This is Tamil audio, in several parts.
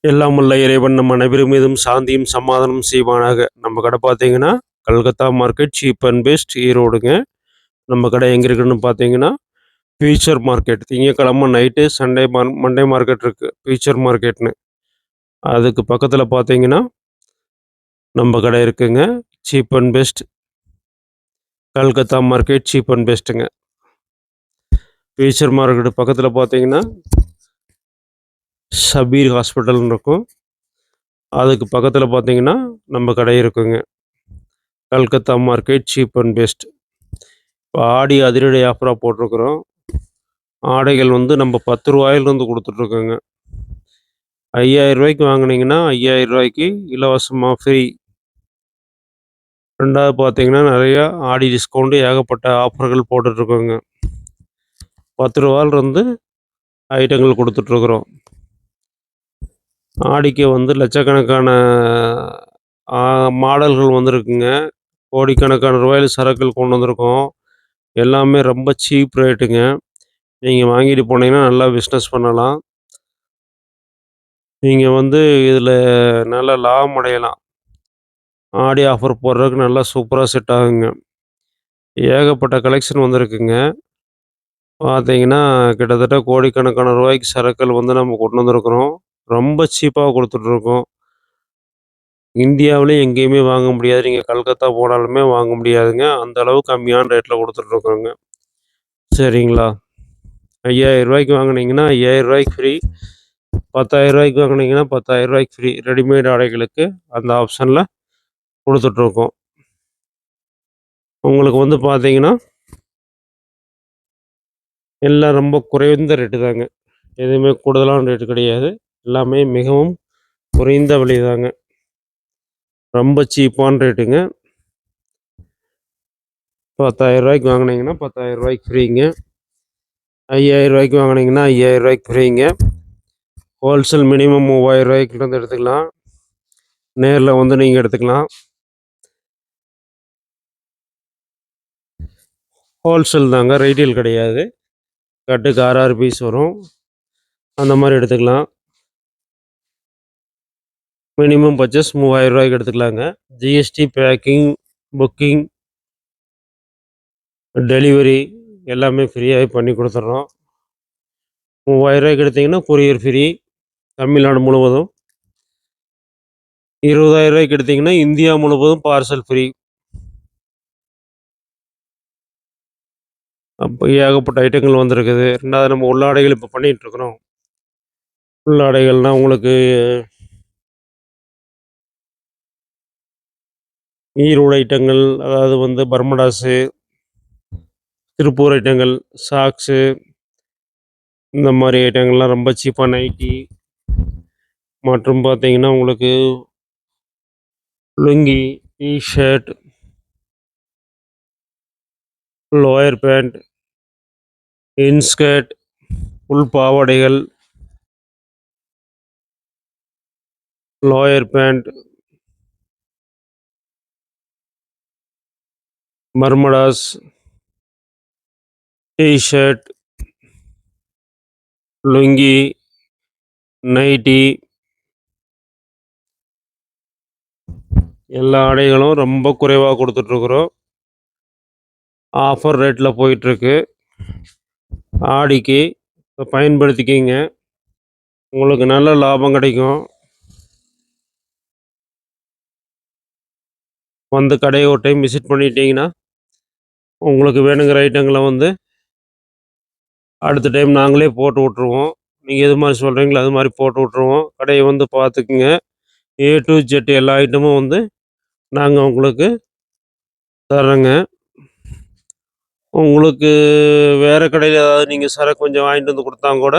எல்லாம் வல்ல இறைவன் நம் அனைவர் மீதும் சாந்தியும் சமாதானம் செய்வானாக. நம்ம கடை பார்த்தீங்கன்னா, Calcutta market cheap and best ஈரோடுங்க. நம்ம கடை எங்கே இருக்குன்னு பார்த்தீங்கன்னா, ஃபியூச்சர் மார்க்கெட். திங்கட்கிழமை நைட்டு மண்டே மார்க்கெட் இருக்குது, ஃபியூச்சர் மார்க்கெட்னு. அதுக்கு பக்கத்தில் பார்த்தீங்கன்னா, நம்ம கடை இருக்குங்க. Cheap and best Calcutta market cheap and பெஸ்ட்டுங்க. ஃபியூச்சர் மார்க்கெட் பக்கத்தில் பார்த்தீங்கன்னா, ஷபீர் ஹாஸ்பிட்டல்னு இருக்கும். அதுக்கு பக்கத்தில் பார்த்தீங்கன்னா, நம்ம கடை இருக்குங்க. Calcutta market cheap and best. இப்போ ஆடி அதிரடி ஆஃபராக போட்டிருக்கிறோம். ஆடைகள் வந்து நம்ம 10 ரூபாயிலிருந்து கொடுத்துட்ருக்கோங்க. 5000 ரூபாய்க்கு வாங்கினீங்கன்னா 5000 ரூபாய்க்கு இலவசமாக ஃப்ரீ. ரெண்டாவது பார்த்தீங்கன்னா, நிறையா ஆடி டிஸ்கவுண்ட்டு ஏகப்பட்ட ஆஃபர்கள் போட்டுட்ருக்கோங்க. 10 ரூபாயிலிருந்து ஐட்டங்கள் கொடுத்துட்ருக்குறோம். ஆடிக்கு வந்து லட்சக்கணக்கான மாடல்கள் வந்திருக்குங்க. கோடிக்கணக்கான ரூபாயில் சரக்குகள் கொண்டு வந்திருக்கோம். எல்லாமே ரொம்ப சீப் ரேட்டுங்க. நீங்கள் வாங்கிட்டு போனீங்கன்னா நல்லா பிஸ்னஸ் பண்ணலாம். நீங்கள் வந்து இதில் நல்லா லாபம் அடையலாம். ஆடி ஆஃபர் போடுறதுக்கு நல்லா சூப்பராக செட் ஆகுங்க. ஏகப்பட்ட கலெக்ஷன் வந்திருக்குங்க. பார்த்தீங்கன்னா, கிட்டத்தட்ட கோடிக்கணக்கான ரூபாய்க்கு சரக்குகள் வந்து நம்ம கொண்டு வந்திருக்கிறோம். ரொம்ப சீப்பாக கொடுத்துட்ருக்கோம். இந்தியாவிலே எங்கேயுமே வாங்க முடியாது. நீங்கள் கல்கத்தா போனாலுமே வாங்க முடியாதுங்க. அந்த அளவுக்கு கம்மியான ரேட்டில் கொடுத்துட்ருக்கோங்க. சரிங்களா? 5000 ரூபாய்க்கு வாங்கினீங்கன்னா 5000 ரூபாய்க்கு ஃப்ரீ. 10,000 ரூபாய்க்கு வாங்கினீங்கன்னா 10,000 ரூபாய்க்கு ஃப்ரீ. ரெடிமேட் ஆடைகளுக்கு அந்த ஆப்ஷனில் கொடுத்துட்ருக்கோம். உங்களுக்கு வந்து பார்த்தீங்கன்னா, எல்லாம் ரொம்ப குறைந்த ரேட்டு தாங்க. எதுவுமே கூடுதலான ரேட்டு கிடையாது. எல்லாமே மிகவும் குறைந்த விலை தாங்க. ரொம்ப சீப்பான ரேட்டுங்க. 10,000 ரூபாய்க்கு வாங்கினீங்கன்னா 10,000 ரூபாய்க்கு ஃப்ரீங்க. 5000 ரூபாய்க்கு வாங்கினீங்கன்னா 5000 ரூபாய்க்கு ஃப்ரீங்க. ஹோல்சேல் மினிமம் 3000 ரூபாய்க்கிட்டேருந்து எடுத்துக்கலாம். நேரில் வந்து நீங்கள் எடுத்துக்கலாம். ஹோல்சேல் தாங்க, ரீட்டெயில் கிடையாது. கட்டுக்கு 6 பீஸ் வரும். அந்த மாதிரி எடுத்துக்கலாம். மினிமம் பர்ச்சேஸ் 3000 ரூபாய்க்கு எடுத்துக்கலாங்க. ஜிஎஸ்டி, பேக்கிங், புக்கிங், டெலிவரி எல்லாமே ஃப்ரீயாகவே பண்ணி கொடுத்துட்றோம். 3000 ரூபாய்க்கு எடுத்திங்கன்னா கொரியர் ஃப்ரீ தமிழ்நாடு முழுவதும். 20,000 ரூபாய்க்கு எடுத்திங்கன்னா இந்தியா முழுவதும் பார்சல் ஃப்ரீ. அப்போ ஏகப்பட்ட ஐட்டங்கள் வந்திருக்குது. ரெண்டாவது நம்ம உள்ளாடைகள் இப்போ பண்ணிகிட்ருக்குறோம். உள்ளாடைகள்னால் உங்களுக்கு ஈரோடு ஐட்டங்கள், அதாவது வந்து பர்மடாஸு, திருப்பூர் ஐட்டங்கள், சாக்ஸு, இந்த மாதிரி ஐட்டங்கள்லாம் ரொம்ப சீப்பாக நைட்டி மற்றும் பார்த்தீங்கன்னா உங்களுக்கு lungi, T shirt, lower pant, inskirt, உள் பாவாடைகள், lower pant, Bermudas, T shirt, lungi, nighty, எல்லா ஆடைகளும் ரொம்ப குறைவாக கொடுத்துட்ருக்குறோம். ஆஃபர் ரேட்டில் போயிட்டுருக்கு. ஆடிக்கு பயன்படுத்திக்கிங்க. உங்களுக்கு நல்ல லாபம் கிடைக்கும். வந்து கடையை ஒரு டைம் விசிட் பண்ணிட்டீங்கன்னா, உங்களுக்கு வேணுங்கிற ஐட்டங்களை வந்து அடுத்த டைம் நாங்களே போட்டு விட்ருவோம். நீங்கள் எது மாதிரி சொல்கிறீங்களோ அது மாதிரி போட்டு விட்ருவோம். கடையை வந்து பார்த்துக்குங்க. ஏ டு ஜெட் எல்லா ஐட்டமும் வந்து நாங்கள் உங்களுக்கு தர்றோங்க. உங்களுக்கு வேறு கடையில் ஏதாவது நீங்கள் சரக்கு கொஞ்சம் வாங்கிட்டு வந்து கொடுத்தா கூட,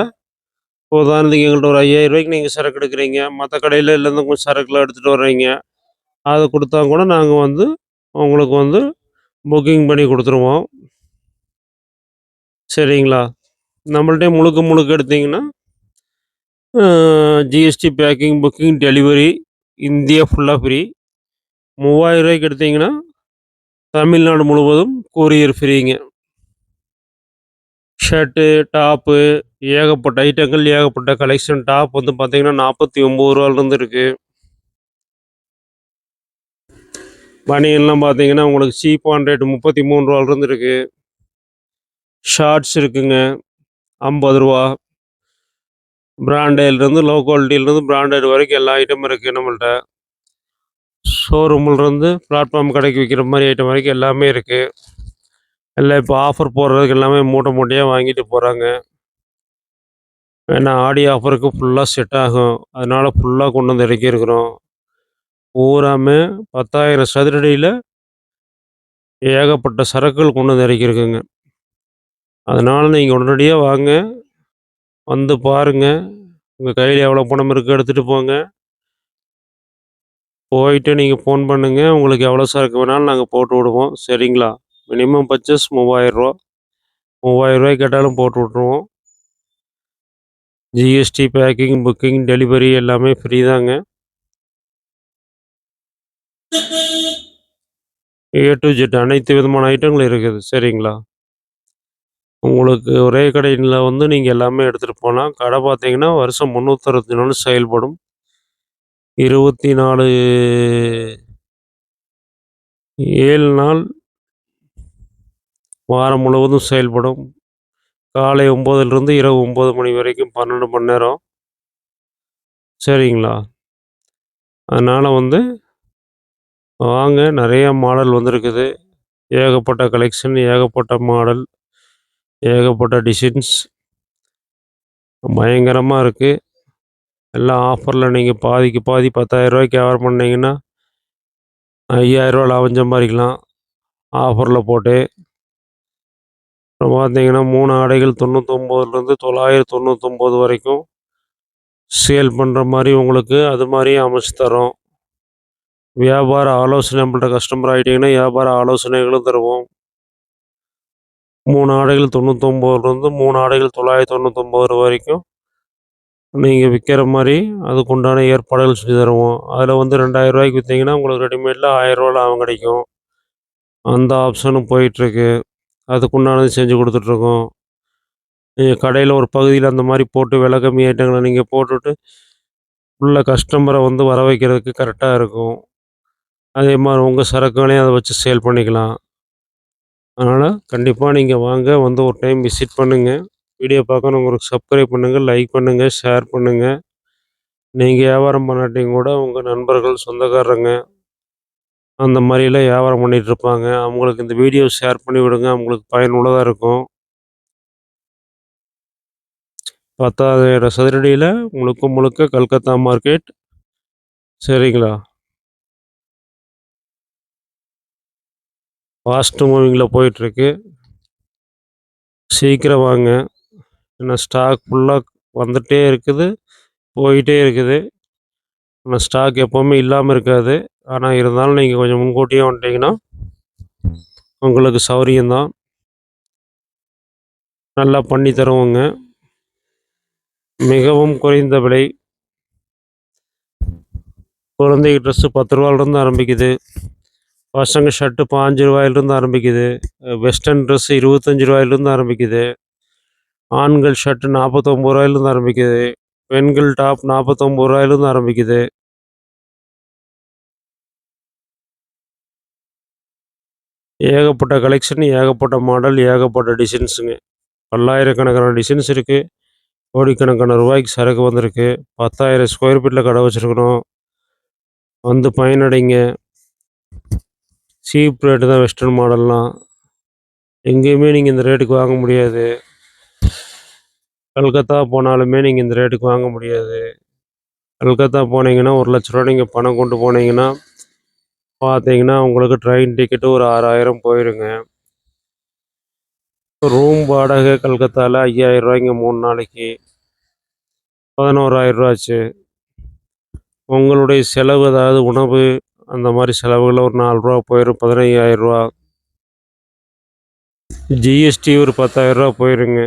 உதாரணத்துக்கு எங்கள்கிட்ட ஒரு 5000 ரூபாய்க்கு நீங்கள் சரக்கு எடுக்கிறீங்க, மற்ற கடையில் இல்லைன்னா கொஞ்சம் சரக்குலாம் எடுத்துகிட்டு வர்றீங்க, அதை கொடுத்தா கூட நாங்கள் வந்து உங்களுக்கு வந்து புக்கிங் பண்ணி கொடுத்துருவோம். சரிங்களா? நம்மள்ட்டே முழுக்க முழுக்க எடுத்தீங்கன்னா GST, packing, booking, delivery India ஃபுல்லாக ஃப்ரீ. 3000 ரூபாய்க்கு எடுத்தீங்கன்னா தமிழ்நாடு முழுவதும் கொரியர் ஃப்ரீங்க. ஷர்ட்டு, டாப்பு ஏகப்பட்ட ஐட்டங்கள், ஏகப்பட்ட கலெக்ஷன். டாப் வந்து பார்த்தீங்கன்னா ரூ. 49 இருக்கு. பனியன்லாம் பார்த்தீங்கன்னா உங்களுக்கு சீப்பான ரேட் ரூ. 33 இருக்கு. ஷார்ட்ஸ் இருக்குங்க ரூ. 50. பிராண்டட்லேருந்து லோ குவாலிட்டியிலேருந்து பிராண்டட் வரைக்கும் எல்லா ஐட்டமும் இருக்குது நம்மள்ட்ட. ஷோரூம்லேருந்து பிளாட்ஃபார்ம் கடைக்கு விற்கிற மாதிரி ஐட்டம் வரைக்கும் எல்லாமே இருக்குது. எல்லாம் இப்போ ஆஃபர் போடுறதுக்கு எல்லாமே மூட்டை மூட்டையாக வாங்கிட்டு போகிறாங்க. ஏன்னா ஆடி ஆஃபருக்கு ஃபுல்லாக செட் ஆகும். அதனால் ஃபுல்லாக கொண்டு வந்து இறக்கியிருக்கிறோம். பூராமே 10,000 சதுரடியில் ஏகப்பட்ட சரக்குகள் கொண்டு வந்து இறக்கியிருக்குங்க. அதனால் நீங்கள் உடனடியாக வாங்க, வந்து பாருங்கள். உங்கள் கையில் எவ்வளோ பணம் இருக்குது எடுத்துகிட்டு போங்க. போயிட்டு நீங்கள் ஃபோன் பண்ணுங்கள். உங்களுக்கு எவ்வளோ சரக்கு வேணாலும் நாங்கள் போட்டு விடுவோம். சரிங்களா? மினிமம் பர்ச்சேஸ் ரூ. 3000. ரூ. 3000 கேட்டாலும் போட்டு விட்ருவோம். ஜிஎஸ்டி, பேக்கிங், புக்கிங், டெலிவரி எல்லாமே ஃப்ரீ தாங்க. ஏ டு ஜெட் அனைத்து விதமான ஐட்டங்களும் இருக்குது. சரிங்களா? உங்களுக்கு ஒரே கடையில் வந்து நீங்கள் எல்லாமே எடுத்துகிட்டு போகலாம். கடை பார்த்தீங்கன்னா வருஷம் 365 நாளும் செயல்படும். 24 7 நாள் வாரம் முழுவதும் செயல்படும். காலை 9லிருந்து இரவு 9 மணி வரைக்கும் 12 மணி நேரம். சரிங்களா? அதனால் வந்து வாங்க, நிறைய மாடல் வந்திருக்குது. ஏகப்பட்ட கலெக்ஷன், ஏகப்பட்ட மாடல், ஏகப்பட்ட டிசைன்ஸ் பயங்கரமாக இருக்குது. எல்லாம் ஆஃபரில் நீங்கள் பாதிக்கு பாதி ரூ. 10,000 வியாபாரம் பண்ணிங்கன்னா ரூ. 5,000 லாபம் சம்பாதிக்கலாம் ஆஃபரில் போட்டு. அப்புறம் பார்த்தீங்கன்னா 3 ஆடைகள் 99லேருந்து 999 வரைக்கும் சேல் பண்ணுற மாதிரி உங்களுக்கு அது மாதிரியும் அமைச்சு தரோம். வியாபார ஆலோசனை நம்மள்ட்ட கஸ்டமர் ஆகிட்டிங்கன்னா வியாபார ஆலோசனைகளும் தருவோம். 3 ஆடைகள் 99லேருந்து 3 ஆடைகள் 999 வரைக்கும் நீங்கள் விற்கிற மாதிரி அதுக்குண்டான ஏற்பாடுகள் செஞ்சு தருவோம். அதில் வந்து ரூ. 2,000 விற்றீங்கன்னா உங்களுக்கு ரெடிமேடில் ரூ. 1000 லாபம் கிடைக்கும். அந்த ஆப்ஷனும் போயிட்டுருக்கு. அதுக்குண்டானது செஞ்சு கொடுத்துட்ருக்கோம். நீங்கள் கடையில் ஒரு பகுதியில் அந்த மாதிரி போட்டு விலை கம்மி ஐட்டங்களை நீங்கள் போட்டுவிட்டு உள்ள கஸ்டமரை வந்து வர வைக்கிறதுக்கு கரெக்டாக இருக்கும். அதே மாதிரி உங்கள் சரக்குகளையும் அதை வச்சு சேல் பண்ணிக்கலாம். அதனால் கண்டிப்பாக நீங்கள் வாங்க, வந்து ஒரு டைம் விசிட் பண்ணுங்கள். வீடியோ பார்க்கறவங்களுக்கு சப்ஸ்கிரைப் பண்ணுங்கள், லைக் பண்ணுங்கள், ஷேர் பண்ணுங்கள். நீங்கள் வியாபாரம் பண்ணாட்டியும் கூட உங்கள் நண்பர்கள், சொந்தக்காரங்க அந்த மாதிரிலாம் வியாபாரம் பண்ணிகிட்ருப்பாங்க. அவங்களுக்கு இந்த வீடியோ ஷேர் பண்ணி விடுங்க. அவங்களுக்கு பயனுள்ளதாக இருக்கும். 10,000 சதுரடியில் முழுக்க முழுக்க கல்கத்தா மார்க்கெட். சரிங்களா? ஃபாஸ்ட் மூவிங்கில் போயிட்டுருக்கு. சீக்கிரம் வாங்க. ஏன்னா ஸ்டாக் ஃபுல்லாக வந்துகிட்டே இருக்குது, போயிட்டே இருக்குது. ஆனால் ஸ்டாக் எப்போவுமே இல்லாமல் இருக்காது. ஆனால் இருந்தாலும் நீங்கள் கொஞ்சம் முன்கூட்டியே வந்துட்டிங்கன்னா உங்களுக்கு சௌகரியந்தான். நல்லா பண்ணி தருவோங்க. மிகவும் குறைந்த விலை. குழந்தைங்க ட்ரெஸ்ஸு ரூ. 10லேருந்து ஆரம்பிக்குது. பசங்க ஷர்ட்டு ரூ. 5லேருந்து ஆரம்பிக்குது. வெஸ்டர்ன் ட்ரெஸ்ஸு ரூ. 25லேருந்து ஆரம்பிக்குது. ஆண்கள் ஷர்ட்டு ரூ. 49லேருந்து ஆரம்பிக்குது. பெண்கள் டாப் ரூ. 49லேருந்து ஆரம்பிக்குது. ஏகப்பட்ட கலெக்ஷன், ஏகப்பட்ட மாடல், ஏகப்பட்ட டிசைன்ஸுங்க. பல்லாயிரக்கணக்கான டிசைன்ஸ் இருக்குது. கோடிக்கணக்கான ரூபாய்க்கு சரக்கு வந்திருக்கு. 10,000 ஸ்கொயர் ஃபீட்டில் கடை வச்சுருக்குறோம். வந்து பயனடைங்க. சீப் ரேட்டு தான் வெஸ்டர்ன் மாடல்லாம். எங்கேயுமே நீங்கள் இந்த ரேட்டுக்கு வாங்க முடியாது. கல்கத்தா போனாலுமே நீங்கள் இந்த ரேட்டுக்கு வாங்க முடியாது. கல்கத்தா போனீங்கன்னா ரூ. 1,00,000 நீங்கள் பணம் கொண்டு போனீங்கன்னா பார்த்தீங்கன்னா உங்களுக்கு ட்ரெயின் டிக்கெட்டு ஒரு 6,000 போயிருங்க. ரூம் வாடகை கல்கத்தாவில் ரூ. 5,000 3 நாளைக்கு. ரூ. 11,000 ஆச்சு. உங்களுடைய செலவு, அதாவது உணவு அந்த மாதிரி செலவுகளில் ஒரு ரூ. 4 போயிடும். 15,000. ஜிஎஸ்டி ஒரு ரூ. 10,000 போயிருங்க.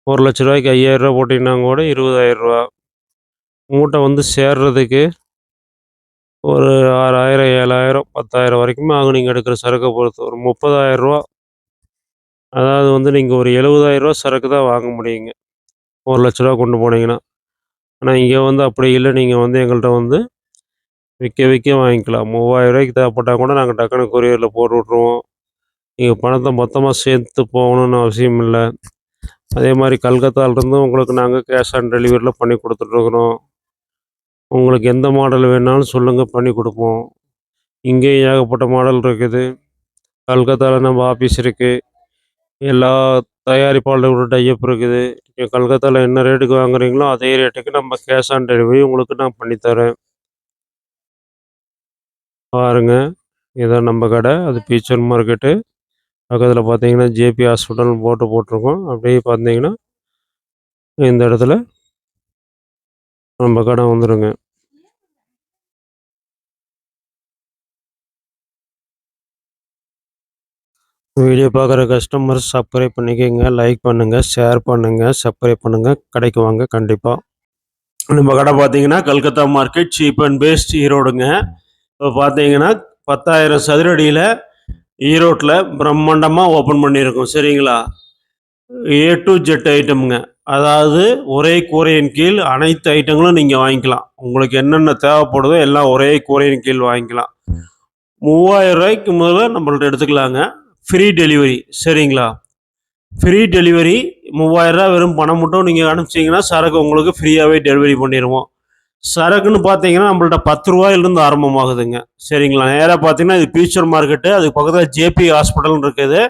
ரூ. 1,00,000க்கு ரூ. 5,000 போட்டிங்கன்னா கூட ரூ. 20,000. மூட்டை வந்து சேர்றதுக்கு ஒரு 6,000, 7,000, 10,000 வரைக்குமே ஆகும். நீங்கள் எடுக்கிற சரக்கை பொறுத்து ஒரு ரூ. 30,000 அதாவது வந்து நீங்கள் ஒரு ரூ. 70,000 சரக்கு தான் வாங்க முடியுங்க. ரூ. 1,00,000 கொண்டு போனீங்கன்னா. ஆனா இங்க வந்து அப்படி இல்ல. நீங்க வந்து எங்கள்ட்ட வந்து விக்க வாங்கிக்கலாம். ரூ. 3000க்கு தேவைப்பட்டா கூட நாங்க டக்குனு கொரியர்ல போட்டு விட்ருவோம். நீங்க பணத்த மொத்தமா சேர்த்து போகணும்னு அவசியம் இல்ல. அதே மாரி கல்கத்தாலருந்து உங்களுக்கு நாங்க கேஷ் ஆன் டெலிவரில பண்ணி குடுத்துட்ருக்குறோம். உங்களுக்கு எந்த மாடல் வேணாலும் சொல்லுங்க, பண்ணி குடுப்போம். இங்கேயும் ஏகப்பட்ட மாடல் இருக்குது. கல்கத்தால நம்ம ஆஃபீஸ் இருக்கு. எல்லா தயாரிப்பாளர்களோட டைப் இருக்குது. நீங்க கல்கத்தால என்ன ரேட்டுக்கு வாங்குறீங்களோ, அதே ரேட்டுக்கு நம்ம கேஷ் ஆன் டெலிவரி உங்களுக்கு நான் பண்ணி தரேன். பாருங்க. இதான் நம்ம கடை. அது பீச்சர் மார்க்கெட்டு. பக்கத்தில பார்த்தீங்கன்னா, ஜேபி ஹாஸ்பிட்டல்னு போட்டிருக்கோம். அப்படியே பார்த்தீங்கன்னா, இந்த இடத்துல நம்ம கடை வந்துருங்க. வீடியோ பார்க்குற கஸ்டமர்ஸ் சப்ஸ்கிரைப் பண்ணிக்கங்க, லைக் பண்ணுங்க, ஷேர் பண்ணுங்க, சப்ஸ்கிரைப் பண்ணுங்க. கடைக்கு வாங்க கண்டிப்பா. நம்ம கடை பார்த்தீங்கன்னா, Calcutta market cheap and best ஈரோடுங்க. இப்போ பார்த்தீங்கன்னா, 10,000 சதுர அடியில ஈரோட்ல பிரம்மாண்டமா ஓப்பன் பண்ணியிருக்கோம். சரிங்களா? ஏ டூ ஜெட் ஐட்டம்ங்க. அதாவது ஒரே கூரையின் கீழ் அனைத்து ஐட்டங்களும் நீங்க வாங்கிக்கலாம். உங்களுக்கு என்னென்ன தேவைப்படுதோ எல்லாம் ஒரே கூரையின் கீழ் வாங்கிக்கலாம். ரூ. 3000க்கு முதல்ல நம்மள்ட்ட எடுத்துக்கலாங்க. Free delivery. சரிங்களா? ஃப்ரீ டெலிவரி ரூ. 3000 வெறும் பணம் மட்டும் நீங்க அனுப்பிச்சீங்கன்னா, சரக்கு உங்களுக்கு ஃப்ரீயாவே டெலிவரி பண்ணிருவோம். சரக்குன்னு பார்த்தீங்கன்னா, நம்மள்ட்ட ரூ. 10லிருந்து ஆரம்பமாகுதுங்க. சரிங்களா? நேரா பார்த்தீங்கன்னா, இது ஃபியூச்சர் மார்க்கெட்டு. அதுக்கு பக்கத்தில ஜேபி ஹாஸ்பிட்டல்னு இருக்குது.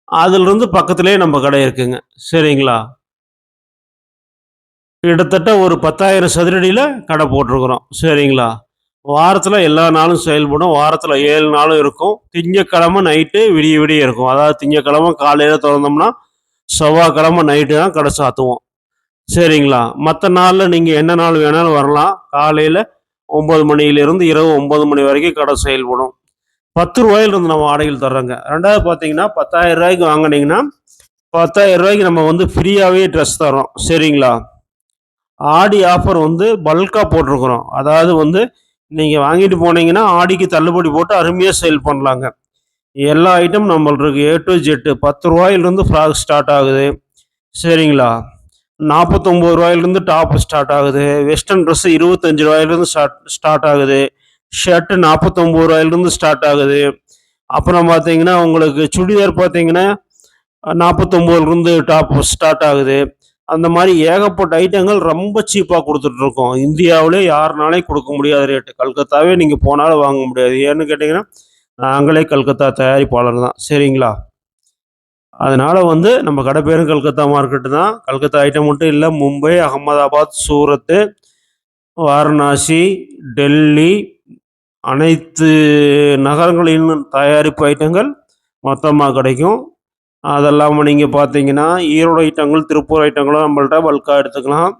அதிலிருந்து பக்கத்திலேயே நம்ம கடை இருக்குங்க. சரிங்களா? கிட்டத்தட்ட ஒரு 10,000 சதுரடியில கடை போட்டிருக்கிறோம். சரிங்களா? வாரத்துல எல்லா நாளும் செயல்படும். வாரத்துல 7 நாளும் இருக்கும். திங்கட்கிழமை நைட்டு விடிய விடிய இருக்கும். அதாவது திங்கட்கிழமை காலையில தொறந்தோம்னா, செவ்வாய்க்கிழமை நைட்டு தான் கடை சாத்துவோம். சரிங்களா? மத்த நாள்ல நீங்க என்ன நாள் வேணாலும் வரலாம். காலையில 9 மணியிலிருந்து இரவு 9 மணி வரைக்கும் கடை செயல்படும். ரூ. 10லிருந்து நம்ம வாடகையில் தர்றோங்க. 2வது பார்த்தீங்கன்னா, ரூ. 10,000க்கு வாங்குனீங்கன்னா, ரூ. 10,000க்கு நம்ம வந்து ஃப்ரீயாவே ட்ரெஸ் தர்றோம். சரிங்களா? ஆடி ஆஃபர் வந்து பல்கா போட்டிருக்கிறோம். அதாவது வந்து நீங்க வாங்கிட்டு போனீங்கன்னா, ஆடிக்கு தள்ளுபடி போட்டு அருமையா சேல் பண்ணலாங்க. எல்லா ஐட்டம் நம்மள்ட்ட இருக்கு. ஏ டூ ஜெட். ரூ. 10லிருந்து ஃப்ராக் ஸ்டார்ட் ஆகுது. சரிங்களா? ரூ. 49லிருந்து டாப் ஸ்டார்ட் ஆகுது. வெஸ்டர்ன் ட்ரெஸ் ரூ. 25லிருந்து ஸ்டார்ட் ஆகுது. ஷர்ட் ரூ. 49லிருந்து ஸ்டார்ட் ஆகுது. அப்புறம் பார்த்தீங்கன்னா, உங்களுக்கு சுடிதார் பார்த்தீங்கன்னா, 49லிருந்து டாப் ஸ்டார்ட் ஆகுது. அந்த மாதிரி ஏகப்பட்ட ஐட்டங்கள் ரொம்ப சீப்பாக கொடுத்துட்ருக்கோம். இந்தியாவிலே யாருனாலையும் கொடுக்க முடியாத ரேட்டு. கல்கத்தாவே நீங்கள் போனாலும் வாங்க முடியாது. ஏன்னு கேட்டிங்கன்னா, நாங்களே கல்கத்தா தயாரிப்பாளர் தான். சரிங்களா? அதனால வந்து நம்ம கடை பேரும் கல்கத்தா மார்க்கெட்டு தான். கல்கத்தா ஐட்டம் மட்டும் இல்ல. மும்பை, அகமதாபாத், சூரத்து, வாரணாசி, டெல்லி அனைத்து நகரங்களிலும் தயாரிப்பு ஐட்டங்கள் மொத்தமா கிடைக்கும். அதெல்லாம நீங்க பார்த்தீங்கன்னா, ஈரோடு ஐட்டங்கள், திருப்பூர் ஐட்டங்களும் நம்மள்ட்ட பல்கா எடுத்துக்கலாம்.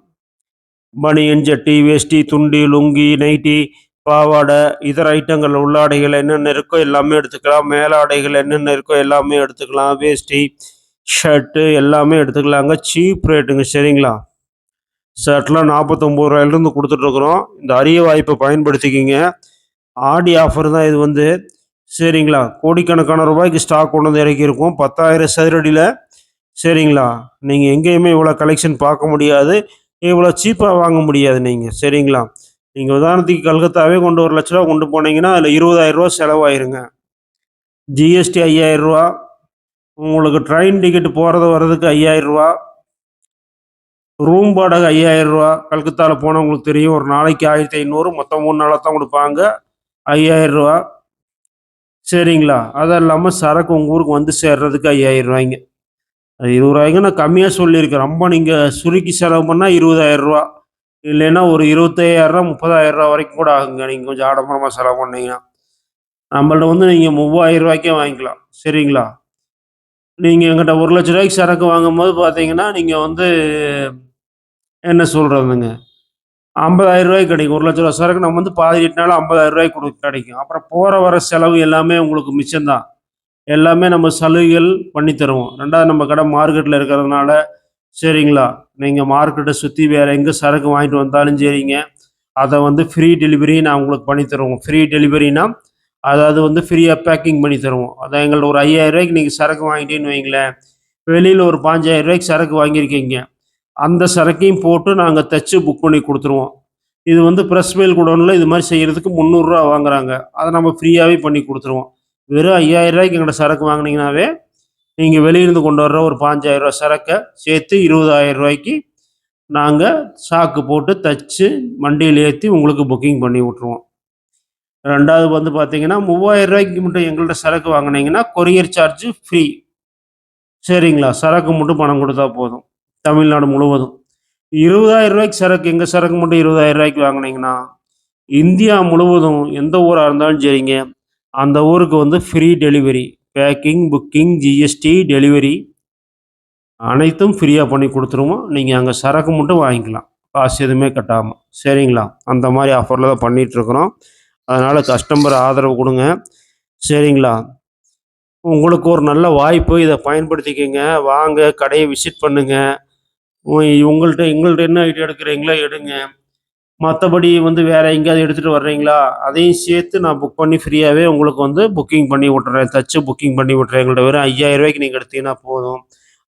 பனியன், ஜட்டி, வேஷ்டி, துண்டு, லுங்கி, நைட்டி, பாவாடை, இதர ஐட்டங்கள் உள்ளாடைகள் என்னென்ன இருக்கோ எல்லாமே எடுத்துக்கலாம். மேலாடைகள் என்னென்ன இருக்கோ எல்லாமே எடுத்துக்கலாம். வேஷ்டி, ஷர்ட்டு எல்லாமே எடுத்துக்கலாங்க. சீப் ரேட்டுங்க. சரிங்களா? ஷர்ட்லாம் ரூ. 49லிருந்து குடுத்துட்ருக்குறோம். இந்த அரிய வாய்ப்பை பயன்படுத்திக்கிங்க. ஆடி ஆஃபர் தான் இது வந்து. சரிங்களா? கோடிக்கணக்கான ரூபாய்க்கு ஸ்டாக் கொண்டு வந்து இறக்கியிருக்கோம். 10,000 சதுரடியில. சரிங்களா? நீங்க எங்கேயுமே இவ்வளோ கலெக்ஷன் பார்க்க முடியாது. இவ்வளோ சீப்பா வாங்க முடியாது நீங்க. சரிங்களா? நீங்க உதாரணத்துக்கு கல்கத்தாவே கொண்டு ரூ. 1,00,000 கொண்டு போனீங்கன்னா, அதில ரூ. 20,000 செலவாயிருங்க. ஜிஎஸ்டி ரூ. 5,000. உங்களுக்கு ட்ரெயின் டிக்கெட் போறது வர்றதுக்கு ரூ. 5,000. ரூம் வாடகை ரூ. 5,000. கல்கத்தால போனா உங்களுக்கு தெரியும். ஒரு நாளைக்கு 1,500 மொத்தம் 3 நாளா தான் குடுப்பாங்க. ரூ. 5,000. சரிங்களா? அது இல்லாம சரக்கு உங்க ஊருக்கு வந்து சேர்றதுக்கு ரூ. 5,000. அது ரூ. 20,000 நான் கம்மியா சொல்லியிருக்கேன். ரொம்ப நீங்க சுருக்கி செலவு பண்ணா ரூ. 20,000. இல்லைன்னா ஒரு ரூ. 25,000 30,000 வரைக்கும் கூட ஆகுங்க. நீங்க கொஞ்சம் ஆடம்பரமா செலவு பண்ணீங்கன்னா. நம்மள்ட்ட வந்து நீங்க ரூ. 30,000க்கே வாங்கிக்கலாம். சரிங்களா? நீங்க என்கிட்ட ரூ. 1,00,000 சரக்கு வாங்கும்போது பார்த்தீங்கன்னா, நீங்க வந்து என்ன சொல்றதுங்க? ரூ. 50,000 கிடைக்கும். ரூ. 1,00,000 சரக்கு நம்ம வந்து பாதி ரேட்னால ரூ. 50,000 கிடைக்கும். அப்புறம் போற வர செலவு எல்லாமே உங்களுக்கு மிச்சம் தான். எல்லாமே நம்ம சலுகைகள் பண்ணி தருவோம். 2வது நம்ம கடை மார்க்கெட்ல இருக்கிறதுனால சரிங்களா? நீங்க மார்க்கெட்ட சுத்தி வேற எங்க சரக்கு வாங்கிட்டு வந்தாலும் சரிங்க, அத வந்து ஃப்ரீ டெலிவரி நான் உங்களுக்கு பண்ணி தருவோம். ஃப்ரீ டெலிவரினா, அதாவது வந்து ஃப்ரீயாக பேக்கிங் பண்ணி தருவோம். அதான் எங்கள்ட்ட ஒரு 5000 நீங்கள் சரக்கு வாங்கிட்டீங்கன்னு வைங்களேன், வெளியில் ஒரு 5000 சரக்கு வாங்கியிருக்கீங்க, அந்த சரக்கையும் போட்டு நாங்கள் தச்சு புக் பண்ணி கொடுத்துருவோம். இது வந்து பிரஸ் மேல் குடோனில் இது மாதிரி செய்கிறதுக்கு ரூ. 300 வாங்குறாங்க. அதை நம்ம ஃப்ரீயாகவே பண்ணி கொடுத்துருவோம். வெறும் ரூ. 5000 எங்கள்கிட்ட சரக்கு வாங்கினீங்கன்னாவே நீங்கள் வெளியிருந்து கொண்டு வர்ற ஒரு ரூ. 5000 சரக்கை சேர்த்து ரூ. 20,000க்கு நாங்கள் சாக்கு போட்டு தச்சு வண்டியில் ஏற்றி உங்களுக்கு புக்கிங் பண்ணி விட்ருவோம். 2வது வந்து பார்த்தீங்கன்னா, ரூ. 3000க்கு மட்டும் எங்கள்ட்ட சரக்கு வாங்குனீங்கன்னா, கொரியர் சார்ஜ் ஃப்ரீ. சரிங்களா? சரக்கு மட்டும் பணம் குடுத்தா போதும். தமிழ்நாடு முழுவதும். ரூ. 20,000க்கு சரக்கு எங்க சரக்கு மட்டும் ரூ. 20,000க்கு வாங்குனீங்கன்னா, இந்தியா முழுவதும் எந்த ஊரா இருந்தாலும் சரிங்க, அந்த ஊருக்கு வந்து free delivery. Packing, booking, GST, delivery அனைத்தும் ஃப்ரீயா பண்ணி குடுத்துருவோம். நீங்க அங்க சரக்கு மட்டும் வாங்கிக்கலாம். காசு எதுவுமே கட்டாம. சரிங்களா? அந்த மாரி ஆஃபர்ல தான் பண்ணிட்டுருக்குறோம். அதனால கஸ்டமர் ஆதரவு குடுங்க. சரிங்களா? உங்களுக்கு ஒரு நல்ல வாய்ப்பு. இத பயன்படுத்திக்கங்க. வாங்க கடைய விசிட் பண்ணுங்க. எங்கள்ட்ட என்ன ஐட்டம் எடுக்கிறீங்களோ எடுங்க. மத்தபடி வந்து வேற எங்கேயாவது எடுத்துட்டு வர்றீங்களா? அதையும் சேர்த்து நான் புக் பண்ணி ஃப்ரீயாவே உங்களுக்கு வந்து புக்கிங் பண்ணி விட்டுறேன். தச்சு புக்கிங் பண்ணி விட்டுறேன். எங்கள்ட்ட வெறும் ரூ. 5000க்கு நீங்க எடுத்தீங்கன்னா போதும்.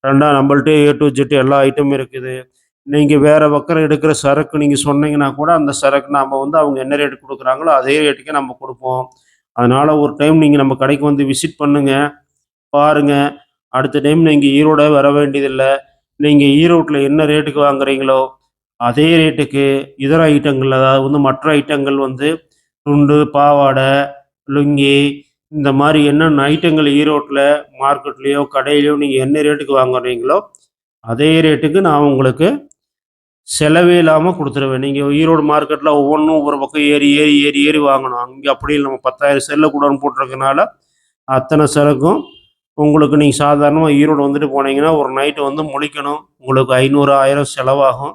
2 நம்மள்ட்ட ஏ டூ ஜெட் எல்லா ஐட்டமும் இருக்குது. நீங்க வேற பக்கம் எடுக்கிற சரக்கு நீங்க சொன்னீங்கன்னா கூட, அந்த சரக்கு நாம வந்து அவங்க என்ன ரேட் குடுக்குறாங்களோ, அதே ரேட்டுக்கே நம்ம குடுப்போம். அதனால ஒரு டைம் நீங்க நம்ம கடைக்கு வந்து விசிட் பண்ணுங்க. பாருங்க. அடுத்த டைம் நீங்க ஈரோடே வர வேண்டியதில்ல. நீங்க ஈரோட்ல என்ன ரேட்டுக்கு வாங்குறீங்களோ, அதே ரேட்டுக்கு இதர ஐட்டங்கள், அதாவது வந்து மற்ற ஐட்டங்கள் வந்து துண்டு, பாவாடை, லுங்கி இந்த மாரி என்னென்ன ஐட்டங்கள் ஈரோட்ல மார்க்கெட்லயோ, கடையிலயோ நீங்க என்ன ரேட்டுக்கு வாங்குறீங்களோ, அதே ரேட்டுக்கு நான் உங்களுக்கு செலவே இல்லாம குடுத்துருவேன். நீங்க ஈரோடு மார்க்கெட்ல ஒவ்வொன்னும் ஒவ்வொரு பக்கம் ஏறி வாங்கணும். அங்க அப்படி இல்ல. நம்ம 10,000 செல்ல கூடன்னு போட்டிருக்கனால, அத்தன சரக்கும் உங்களுக்கு நீங்க சாதாரணமா ஈரோடு வந்துட்டு போனீங்கன்னா, ஒரு நைட்டு வந்து முழிக்கணும். உங்களுக்கு 500, 1000 செலவாகும்.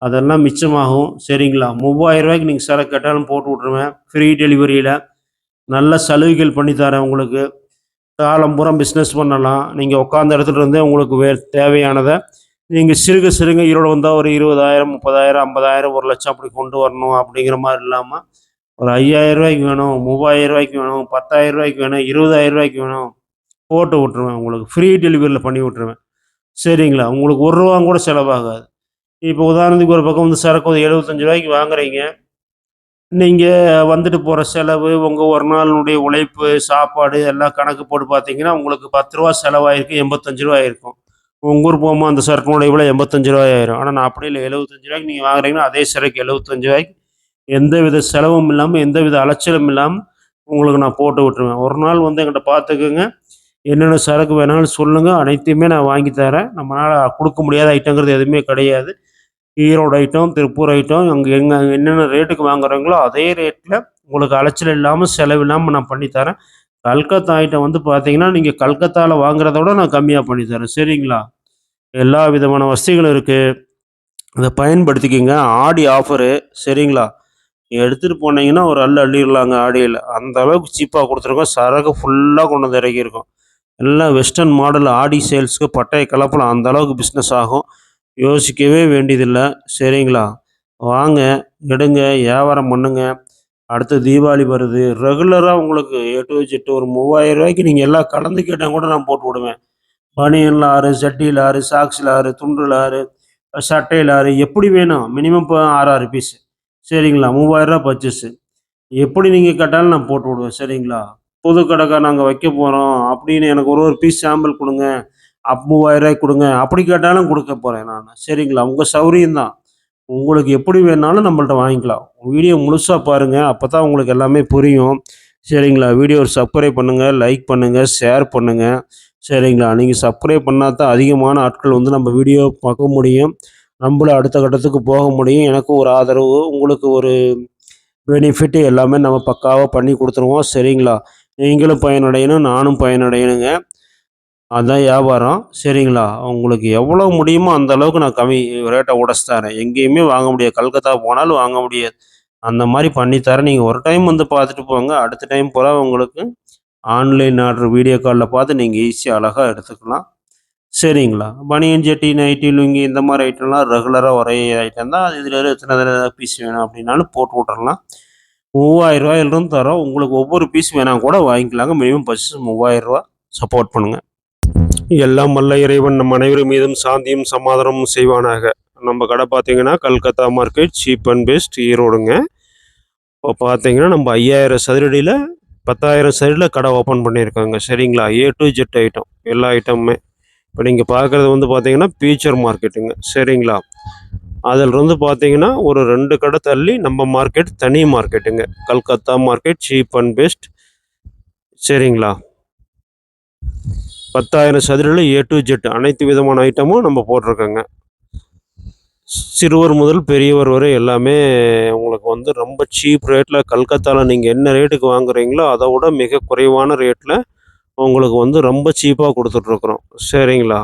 அதெல்லாம் மிச்சமாகும். சரிங்களா? ரூ. 3000க்கு நீங்க சரக்கு கேட்டாலும் போட்டு விட்டுருவேன். ஃப்ரீ டெலிவரியில. நல்ல சலுகைகள் பண்ணி தரேன் உங்களுக்கு. காலம் பூரா பிசினஸ் பண்ணலாம். நீங்க உட்காந்த இடத்துல இருந்தே உங்களுக்கு தேவையானத நீங்க சிறுக சிறுக ஈரோடு வந்தா ஒரு 20,000, 30,000, 50,000, 1,00,000 அப்படி கொண்டு வரணும் அப்படிங்கிற மாரி இல்லாம, ஒரு ரூ. 5,000க்கு வேணும், ரூ. 3000க்கு வேணும், ரூ. 10,000க்கு வேணும், ரூ. 20,000க்கு வேணும், போட்டு விட்டுருவேன் உங்களுக்கு. ஃப்ரீ டெலிவரில பண்ணி விட்டுருவேன். சரிங்களா? உங்களுக்கு ரூ. 1 கூட செலவாகாது. இப்போ உதாரணத்துக்கு ஒரு பக்கம் வந்து சரக்கு ஒரு ரூ. 75க்கு வாங்குறீங்க. நீங்க வந்துட்டு போற செலவு, உங்க ஒரு நாளினுடைய உழைப்பு, சாப்பாடு எல்லாம் கணக்கு போட்டு பார்த்தீங்கன்னா, உங்களுக்கு ரூ. 10 செலவாயிருக்கு, ரூ. 85 ஆயிருக்கும். உங்க ஊர் போகும்போது அந்த சரக்கினுடைய விலை ரூ. 85 ஆயிரும். ஆனா நான் அப்படி இல்ல. ரூ. 75க்கு நீங்க வாங்குறீங்கன்னா, அதே சரக்கு ரூ. 75க்கு எந்தவித செலவும் இல்லாம, எந்தவித அலைச்சலும் இல்லாம உங்களுக்கு நான் போட்டு விட்டுருவேன். ஒரு நாள் வந்து என்கிட்ட பார்த்துக்கங்க. என்னென்ன சரக்கு வேணாலும் சொல்லுங்க. அனைத்தையுமே நான் வாங்கி தரேன். நம்மளால குடுக்க முடியாத ஐட்டங்கிறது எதுவுமே கிடையாது. ஈரோடு ஐட்டம், திருப்பூர் ஐட்டம் அங்க என்னென்ன ரேட்டுக்கு வாங்குறாங்களோ, அதே ரேட்ல உங்களுக்கு அலைச்சல் இல்லாம, செலவில்லாம நான் பண்ணி தரேன். கல்கத்தா ஐட்டம் வந்து பார்த்தீங்கன்னா, நீங்க கல்கத்தால வாங்குறத விட நான் கம்மியா பண்ணி தரேன். சரிங்களா? எல்லா விதமான வசதிகளும் இருக்கு. அத பயன்படுத்திக்கங்க. ஆடி ஆஃபரு சரிங்களா? எடுத்துட்டு போனீங்கன்னா, ஒரு அள்ளு அள்ளிர்லாங்க ஆடியில. அந்த அளவுக்கு சீப்பா குடுத்துருக்கோம். சரக்கு ஃபுல்லா கொண்டு வந்து இறக்கியிருக்கோம். எல்லாம் வெஸ்டர்ன் மாடல் ஆடி சேல்ஸ்க்கு பட்டைய கலப்பலாம். அந்த அளவுக்கு பிசினஸ் ஆகும். யோசிக்கவே வேண்டியதில்ல. சரிங்களா? வாங்க, எடுங்க, வியாபாரம் பண்ணுங்க. அடுத்து தீபாவளி வருது. ரெகுலரா உங்களுக்கு ஏ டூ இசட் ஒரு ரூ. 3000க்கு நீங்க எல்லாம் கலந்து கேட்டா கூட நான் போட்டு விடுவேன். பனியன்ல 6, சட்டியில 6, சாக்ஸ்ல 6, துண்டுல 6, சட்டையில 6 எப்படி வேணும்? மினிமம் இப்போ 6, 6 பீஸ். சரிங்களா? ரூ. 3000 பர்ச்சேஸ். எப்படி நீங்க கேட்டாலும் நான் போட்டு விடுவேன். சரிங்களா? புது கடைக்கா நாங்க வைக்க போறோம் அப்படின்னு எனக்கு ஒரு ஒரு பீஸ் சாம்பிள் குடுங்க. 3000 குடுங்க. அப்படி கேட்டாலும் குடுக்க போறேன் நானு. சரிங்களா? உங்க சௌரியம் தான். உங்களுக்கு எப்படி வேணாலும் நம்மள்ட்ட வாங்கிக்கலாம். வீடியோ முழுசா பாருங்க. அப்பதான் உங்களுக்கு எல்லாமே புரியும். சரிங்களா? வீடியோ சப்ஸ்கிரைப் பண்ணுங்க, லைக் பண்ணுங்க, ஷேர் பண்ணுங்க. சரிங்களா? நீங்க சப்ஸ்கிரைப் பண்ணா தான் அதிகமான ஆட்கள் வந்து நம்ம வீடியோ பார்க்க முடியும். நம்மளும் அடுத்த கட்டத்துக்கு போக முடியும். எனக்கு ஒரு ஆதரவு, உங்களுக்கு ஒரு பெனிஃபிட் எல்லாமே நம்ம பக்காவா பண்ணி குடுத்துருவோம். சரிங்களா? நீங்களும் பயனடையணும், நானும் பயனடையணுங்க. அதான் வியாபாரம். சரிங்களா? உங்களுக்கு எவ்வளோ முடியுமோ அந்த அளவுக்கு நான் கம்மி ரேட்ட உடைச்சு தரேன். எங்கேயுமே வாங்க முடியாது. கல்கத்தா போனாலும் வாங்க முடியாது. அந்த மாரி பண்ணி தரேன். நீங்க ஒரு டைம் வந்து பார்த்துட்டு போங்க. அடுத்த டைம் பூரா உங்களுக்கு ஆன்லைன் ஆர்டர் வீடியோ கால்ல பார்த்து நீங்க ஈஸியா அழகா எடுத்துக்கலாம். சரிங்களா? பனியன், ஜட்டி, நைட்டி, லுங்கி இந்த மாரி ஐட்டம்லாம் ரெகுலரா ஒரே ஐட்டம் தான். இதுல எத்தன தடவ பீஸ் வேணும் அப்படின்னாலும் போட்டு விட்டுறலாம். ரூ. 3000 தரோம். உங்களுக்கு ஒவ்வொரு பீஸ் வேணா கூட வாங்கிக்கலாங்க. மினிமம் பர்ச்சேஸ் ரூ. 3000 சப்போர்ட் பண்ணுங்க. எல்லாம் வல்ல இறைவன் நம் அனைவர் மீதும் சாந்தியும் சமாதானமும் செய்வானாக. நம்ம கடை பார்த்தீங்கன்னா, Calcutta market cheap and best ஈரோடுங்க. இப்போ பார்த்தீங்கன்னா, நம்ம 5000 சதுரடியில 10,000 சதுரடியில கடை ஓப்பன் பண்ணியிருக்கோங்க. சரிங்களா? ஏ டூ ஜெட் ஐட்டம். எல்லா ஐட்டமுமே. இப்போ நீங்க பார்க்குறது வந்து பார்த்தீங்கன்னா, ஃபியூச்சர் மார்க்கெட்டுங்க. சரிங்களா? அதிலிருந்து பார்த்தீங்கன்னா, ஒரு 2 கடை தள்ளி நம்ம மார்க்கெட் தனி மார்க்கெட்டுங்க. Calcutta market cheap and best. சரிங்களா? 10,000 சதுரடியில ஏ டூ ஜெட் அனைத்து விதமான ஐட்டமும் நம்ம போட்டிருக்கோங்க. சிறுவர் முதல் பெரியவர் வரை எல்லாமே உங்களுக்கு வந்து ரொம்ப சீப் ரேட்ல கல்கத்தால நீங்க என்ன ரேட்டுக்கு வாங்குறீங்களோ, அத விட மிக குறைவான ரேட்ல உங்களுக்கு வந்து ரொம்ப சீப்பா குடுத்துட்ருக்குறோம். சரிங்களா?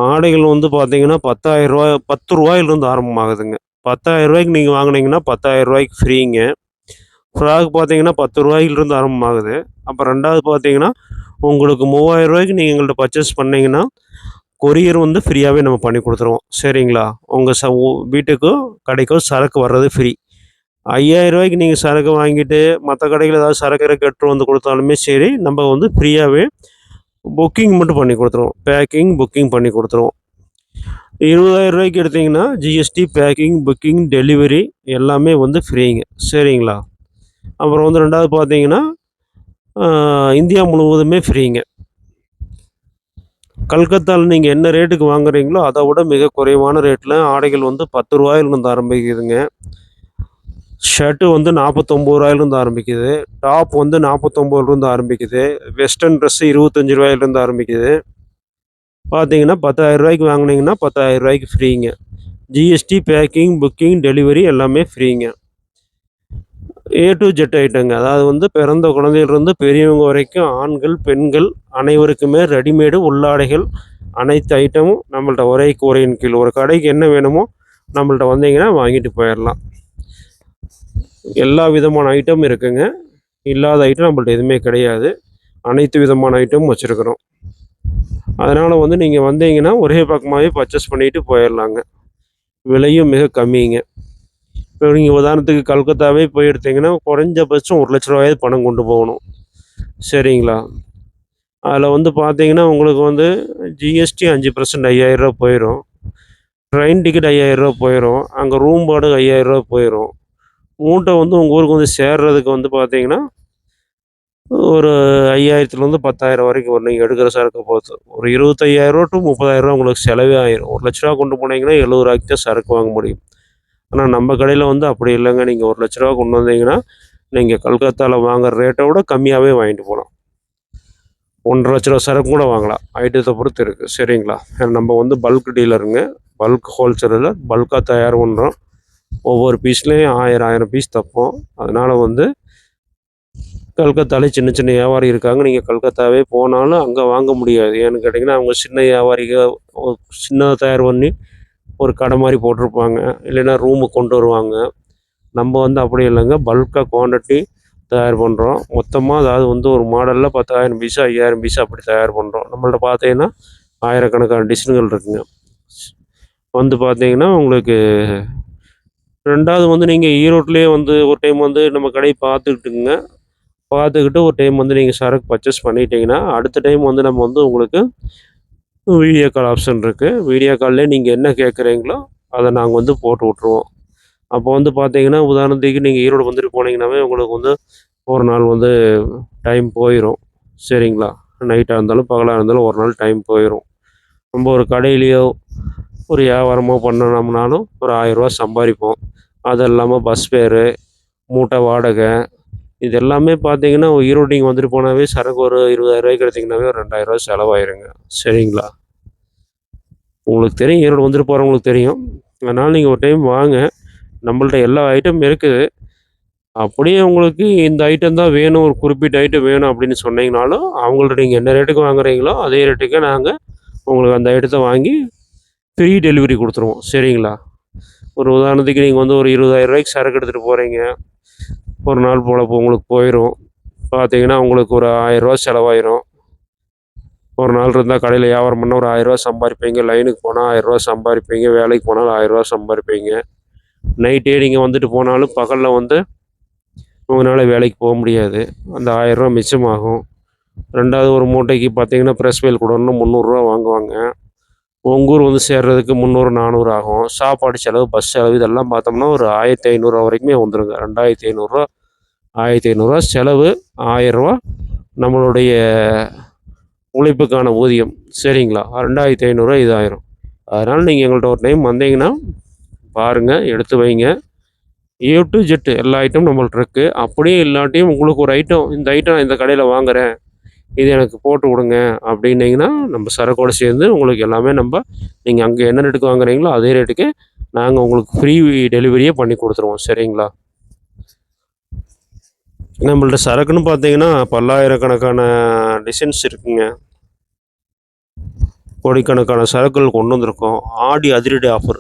ஆடைகள் வந்து பார்த்தீங்கன்னா, ரூ. 10,000 ரூ. 10லிருந்து ஆரம்பமாகுதுங்க. ரூ. 10,000க்கு நீங்க வாங்குனீங்கன்னா, ரூ. 10,000க்கு ஃப்ரீங்க. ஃப்ராக் பார்த்தீங்கன்னா, ரூ. 10லிருந்து ஆரம்பமாகுது. அப்புறம் 2வது பார்த்தீங்கன்னா, உங்களுக்கு ரூ. 3000க்கு நீங்க எங்கள்ட்ட பர்ச்சேஸ் பண்ணீங்கன்னா, கொரியர் வந்து ஃப்ரீயாவே நம்ம பண்ணி குடுத்துருவோம். சரிங்களா? உங்க வீட்டுக்கோ, கடைக்கோ சரக்கு வர்றது ஃப்ரீ. ரூ. 5,000க்கு நீங்க சரக்கு வாங்கிட்டு, மத்த கடையில ஏதாவது சரக்கு கிரக்கு எடுத்துட்டு வந்து குடுத்தாலுமே சரி, நம்ம வந்து ஃப்ரீயாவே புக்கிங் மட்டும் பண்ணி குடுத்துருவோம். பேக்கிங், புக்கிங் பண்ணி குடுத்துருவோம். ரூ. 20,000க்கு எடுத்தீங்கன்னா, ஜிஎஸ்டி, பேக்கிங், புக்கிங், டெலிவரி எல்லாமே வந்து ஃப்ரீங்க. சரிங்களா? அப்புறம் வந்து 2வது பார்த்தீங்கன்னா, இந்தியா முழுவதுமே ஃப்ரீங்க. கல்கத்தால நீங்க என்ன ரேட்டுக்கு வாங்குறீங்களோ, அத விட மிக குறைவான ரேட்ல ஆடைகள் வந்து ரூ. 10லிருந்து ஆரம்பிக்குதுங்க. ஷர்ட் வந்து ரூ. 49லிருந்து ஆரம்பிக்குது. டாப் வந்து ரூ. 49லிருந்து ஆரம்பிக்குது. வெஸ்டர்ன் ட்ரெஸ் ரூ. 25லிருந்து ஆரம்பிக்குது. பார்த்தீங்கன்னா, ரூ. 10,000க்கு வாங்குனீங்கன்னா, ரூ. 10,000க்கு ஃப்ரீங்க. ஜிஎஸ்டி, பேக்கிங், புக்கிங், டெலிவரி எல்லாமே ஃப்ரீங்க. ஏ டூ ஜெட் ஐட்டங்க. அதாவது வந்து பிறந்த குழந்தையிலிருந்து பெரியவங்க வரைக்கும் ஆண்கள், பெண்கள் அனைவருக்குமே ரெடிமேடு உள்ளாடைகள் அனைத்து ஐட்டமும் நம்மள்ட்ட ஒரே கூரையின் கீழ். ஒரு கடைக்கு என்ன வேணுமோ நம்மள்ட்ட வந்தீங்கன்னா வாங்கிட்டு போயிரலாம். எல்லா விதமான ஐட்டம் இருக்குங்க. இல்லாத ஐட்டம் நம்மள்ட்ட எதுவுமே கிடையாது. அனைத்து விதமான ஐட்டமும் வச்சிருக்கிறோம். அதனால வந்து நீங்க வந்தீங்கன்னா, ஒரே பக்கமாவே பர்ச்சேஸ் பண்ணிட்டு போயிரலாங்க. விலையும் மிக கம்மிங்க. இப்போ நீங்க உதாரணத்துக்கு கல்கத்தாவே போய் எடுத்தீங்கன்னா, குறைஞ்சபட்சம் ரூ. 1,00,000 பணம் கொண்டு போகணும். சரிங்களா? அதில வந்து பார்த்தீங்கன்னா, உங்களுக்கு வந்து ஜிஎஸ்டி 5% ரூ. 5,000 போயிரும். ட்ரெயின் டிக்கெட் ரூ. 5,000 போயிரும். அங்க ரூம் வாடகை ரூ. 5,000 போயிரும். மூட்டை வந்து உங்க ஊருக்கு வந்து சேர்றதுக்கு வந்து பார்த்தீங்கன்னா, ஒரு 5,000லேருந்து 10,000 வரைக்கும் வரும். நீங்க எடுக்கிற சரக்க பொறுத்து. ஒரு ரூ. 25,000 டூ ரூ. 30,000 உங்களுக்கு செலவே ஆயிரும். ரூ. 1,00,000 கொண்டு போனீங்கன்னா, ரூ. 70,000க்கு தான் சரக்கு வாங்க முடியும். ஆனா நம்ம கடையில வந்து அப்படி இல்லங்க. நீங்க ரூ. 1,00,000 கொண்டு வந்தீங்கன்னா, நீங்க கல்கத்தால வாங்குற ரேட்ட விட கம்மியாவே வாங்கிட்டு போலாம். ரூ. 1,50,000 சரக்கு கூட வாங்கலாம். ஐட்டத்த பொறுத்து இருக்கு. சரிங்களா? நம்ம வந்து பல்க் டீலருங்க. பல்க் ஹோல்சேலர்ல பல்க்கா தயார் பண்றோம். ஒவ்வொரு பீஸ்லயும் 1000 பீஸ் தப்போம். அதனால வந்து கல்கத்தாலே சின்ன சின்ன வியாபாரி இருக்காங்க. நீங்க கல்கத்தாவே போனாலும் அங்க வாங்க முடியாது. ஏன்னு கேட்டீங்கன்னா, அவங்க சின்ன வியாபாரிக சின்னதா தயார் பண்ணி ஒரு கடை மாரி போட்டிருப்பாங்க. இல்லைன்னா ரூமுக்கு கொண்டு வருவாங்க. நம்ம வந்து அப்படி இல்லைங்க. பல்க்கா குவான்டிட்டி தயார் பண்ணுறோம். மொத்தமா அதாவது வந்து ஒரு மாடல்ல 10,000 பீஸு, 5,000 பீஸு அப்படி தயார் பண்ணுறோம். நம்மள்ட்ட பார்த்தீங்கன்னா, ஆயிரக்கணக்கான டிசைன்கள் இருக்குங்க. வந்து பார்த்தீங்கன்னா, உங்களுக்கு 2வது வந்து நீங்க ஈரோட்டிலேயே வந்து ஒரு டைம் வந்து நம்ம கடைய பார்த்துக்கிட்டுங்க. பார்த்துக்கிட்டு ஒரு டைம் வந்து நீங்க சரக்கு பர்ச்சேஸ் பண்ணிட்டீங்கன்னா, அடுத்த டைம் வந்து நம்ம வந்து உங்களுக்கு வீடியோ கால் ஆப்ஷன் இருக்கு. வீடியோ கால்லே நீங்க என்ன கேட்குறீங்களோ, அத நாங்க வந்து போட்டு விட்டுருவோம். அப்போ வந்து பார்த்தீங்கன்னா, உதாரணத்துக்கு நீங்க ஈரோடு வந்துட்டு போனீங்கன்னாவே, உங்களுக்கு வந்து ஒரு நாள் வந்து டைம் போயிரும். சரிங்களா? நைட்டா இருந்தாலும், பகலா இருந்தாலும் ஒரு நாள் டைம் போயிரும். நம்ம ஒரு கடையிலயோ, ஒரு வியாபாரமோ பண்ணுனோம்னாலும் ஒரு ரூ. 1000 சம்பாரிப்போம். அது இல்லாம பஸ் ஃபேரு, மூட்டை வாடகை இது எல்லாமே பார்த்தீங்கன்னா, ஈரோடு நீங்க வந்துட்டு போனாவே சரக்கு ஒரு ரூ. 20,000க்கு எடுத்தீங்கன்னாவே ஒரு ரூ. 2,000 செலவாயிருங்க. சரிங்களா? உங்களுக்கு தெரியும். ஈரோடு வந்துட்டு போறவங்களுக்கு தெரியும். அதனால நீங்க ஒரு டைம் வாங்க. நம்மள்ட்ட எல்லா ஐட்டம் இருக்குது. அப்படியே உங்களுக்கு இந்த ஐட்டம் தான் வேணும், ஒரு குறிப்பிட்ட ஐட்டம் வேணும் அப்படின்னு சொன்னீங்கனாலும், அவங்கள்ட்ட நீங்க என்ன ரேட்டுக்கு வாங்குறீங்களோ, அதே ரேட்டுக்கு நாங்க உங்களுக்கு அந்த ஐட்டத்த வாங்கி ஃப்ரீ டெலிவரி குடுத்துருவோம். சரிங்களா? ஒரு உதாரணத்துக்கு நீங்க வந்து ஒரு ரூ. 20,000க்கு சரக்கு எடுத்துட்டு போறீங்க. ஒரு நாள் பொழப்பு உங்களுக்கு போயிரும். பார்த்தீங்கன்னா, உங்களுக்கு ஒரு ரூ. 1000 செலவாயிரும். ஒரு நாள் இருந்தா கடையில வியாபாரம் பண்ணா ஒரு ரூ. 1000 சம்பாரிப்பீங்க. லைனுக்கு போனா ரூ. 1000 சம்பாரிப்பீங்க. வேலைக்கு போனாலும் ரூ. 1000 சம்பாரிப்பீங்க. நைட்டே நீங்க வந்துட்டு போனாலும் பகல்ல வந்து உங்களால் வேலைக்கு போக முடியாது. அந்த ரூ. 1000 மிச்சமாகும். 2வது ஒரு மூட்டைக்கு பார்த்தீங்கன்னா, ப்ரெஸ் வேல் கூடன்னா ரூ. 300 வாங்குவாங்க. உங்க ஊர் வந்து சேர்றதுக்கு 300, 400 ஆகும். சாப்பாடு செலவு, பஸ் செலவு இதெல்லாம் பார்த்தோம்னா ஒரு ரூ. 1500 வரைக்குமே வந்துருங்க. ரூ. 2500, ரூ. 1500 செலவு, ரூ. 1000 நம்மளுடைய உழைப்புக்கான ஊதியம். சரிங்களா? 2500 இது ஆயிரும். அதனால் நீங்கள் எங்கள்கிட்ட ஒரு டைம் வந்தீங்கன்னா பாருங்கள், எடுத்து வைங்க. ஏ டு ஜெட் எல்லா ஐட்டமும் நம்மள்ட்ட இருக்குது. அப்படியே இல்லாட்டியும் உங்களுக்கு ஒரு ஐட்டம், இந்த ஐட்டம் நான் இந்த கடையில் வாங்குகிறேன், இது எனக்கு போட்டு கொடுங்க அப்படின்னீங்கன்னா, நம்ம சரக்கோடு சேர்ந்து உங்களுக்கு எல்லாமே நீங்கள் அங்கே என்ன ரேட்டுக்கு வாங்குறீங்களோ அதே ரேட்டுக்கு நாங்கள் உங்களுக்கு ஃப்ரீ டெலிவரியே பண்ணி கொடுத்துருவோம். சரிங்களா? நம்மள்ட்ட சரக்குன்னு பார்த்தீங்கன்னா பல்லாயிரக்கணக்கான டிசைன்ஸ் இருக்குங்க. கோடிக்கணக்கான சரக்குகள் கொண்டு வந்திருக்கோம். ஆடி அதிரடி ஆஃபர்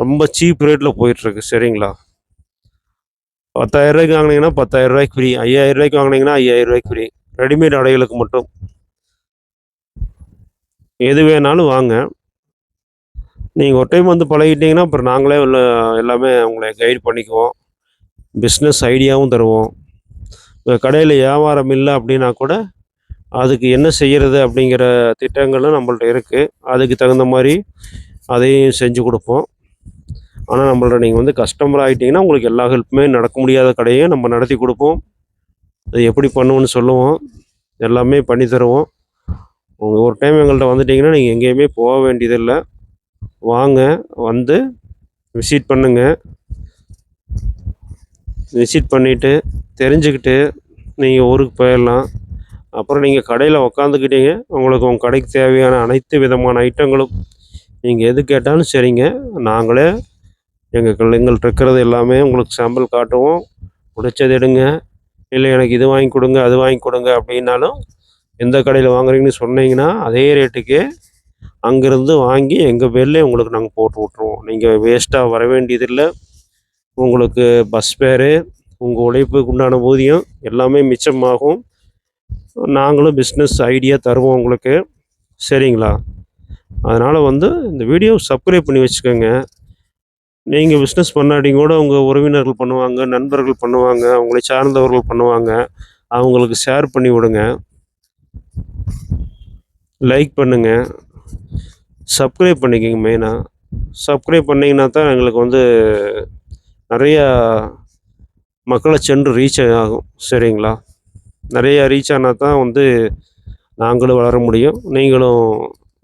ரொம்ப சீப் ரேட்டில் போயிட்டுருக்கு. சரிங்களா? ரூ. 10,000 வாங்கினீங்கன்னா ரூ. 10,000 ஃப்ரீ. ரூ. 5,000 வாங்கினீங்கன்னா ரூ. 5,000 ஃப்ரீ. ரெடிமேட் ஆடைகளுக்கு மட்டும். எது வேணாலும் வாங்க. நீங்கள் ஒரு டைம் வந்து பழகிட்டீங்கன்னா அப்புறம் நாங்களே எல்லாமே உங்களை கைட் பண்ணிக்குவோம். பிஸ்னஸ் ஐடியாவும் தருவோம். இப்போ கடையில் வியாபாரம் இல்லை அப்படின்னா கூட அதுக்கு என்ன செய்கிறது அப்படிங்கிற திட்டங்களும் நம்மள்ட்ட இருக்குது. அதுக்கு தகுந்த மாதிரி அதையும் செஞ்சு கொடுப்போம். ஆனால் நம்மள்ட்ட நீங்கள் வந்து கஸ்டமர் ஆகிட்டிங்கன்னா உங்களுக்கு எல்லா ஹெல்ப்புமே நடக்க முடியாத கடையை நம்ம நடத்தி கொடுப்போம். அது எப்படி பண்ணுவோன்னு சொல்லுவோம். எல்லாமே பண்ணி தருவோம். உங்கள் ஒரு டைம் எங்கள்கிட்ட வந்துட்டிங்கன்னா நீங்கள் எங்கேயுமே போக வேண்டியதில்லை. வாங்க, வந்து விசிட் பண்ணுங்கள். விசிட் பண்ணிவிட்டு தெரிஞ்சுக்கிட்டு நீங்கள் ஊருக்கு போயிடலாம். அப்புறம் நீங்கள் கடையில் உக்காந்துக்கிட்டீங்க, உங்களுக்கு உங்கள் கடைக்கு தேவையான அனைத்து விதமான ஐட்டங்களும் நீங்கள் எது கேட்டாலும் சரிங்க, நாங்களே எங்கள்கிட்ட இருக்கிறது எல்லாமே உங்களுக்கு சாம்பிள் காட்டுவோம். பிடிச்சது எடுங்க, இல்லை எனக்கு இது வாங்கி கொடுங்க, அது வாங்கி கொடுங்க அப்படின்னாலும் எந்த கடையில் வாங்குறீங்கன்னு சொன்னீங்கன்னா அதே ரேட்டுக்கு அங்கேருந்து வாங்கி எங்கள் பேர்லேயே உங்களுக்கு நாங்கள் போட்டு விட்ருவோம். நீங்கள் வேஸ்ட்டாக வர வேண்டியதில்லை. உங்களுக்கு பஸ் ஃபேரு, உங்கள் உழைப்புக்கு உண்டான ஊதியம் எல்லாமே மிச்சமாகும். நாங்களும் பிஸ்னஸ் ஐடியா தருவோம் உங்களுக்கு. சரிங்களா? அதனால் வந்து இந்த வீடியோ சப்ஸ்கிரைப் பண்ணி வச்சுக்கோங்க. நீங்கள் பிஸ்னஸ் பண்ணாட்டி கூட உங்கள் உறவினர்கள் பண்ணுவாங்க, நண்பர்கள் பண்ணுவாங்க, உங்களை சார்ந்தவர்கள் பண்ணுவாங்க. அவங்களுக்கு ஷேர் பண்ணி விடுங்க. லைக் பண்ணுங்கள். சப்ஸ்கிரைப் பண்ணிக்கோங்க. மெயினாக சப்ஸ்கிரைப் பண்ணிங்கன்னா தான் எங்களுக்கு வந்து நிறையா மக்களை சென்று ரீச் ஆகும். சரிங்களா? நிறையா ரீச் ஆனால் தான் வந்து நாங்களும் வளர முடியும், நீங்களும்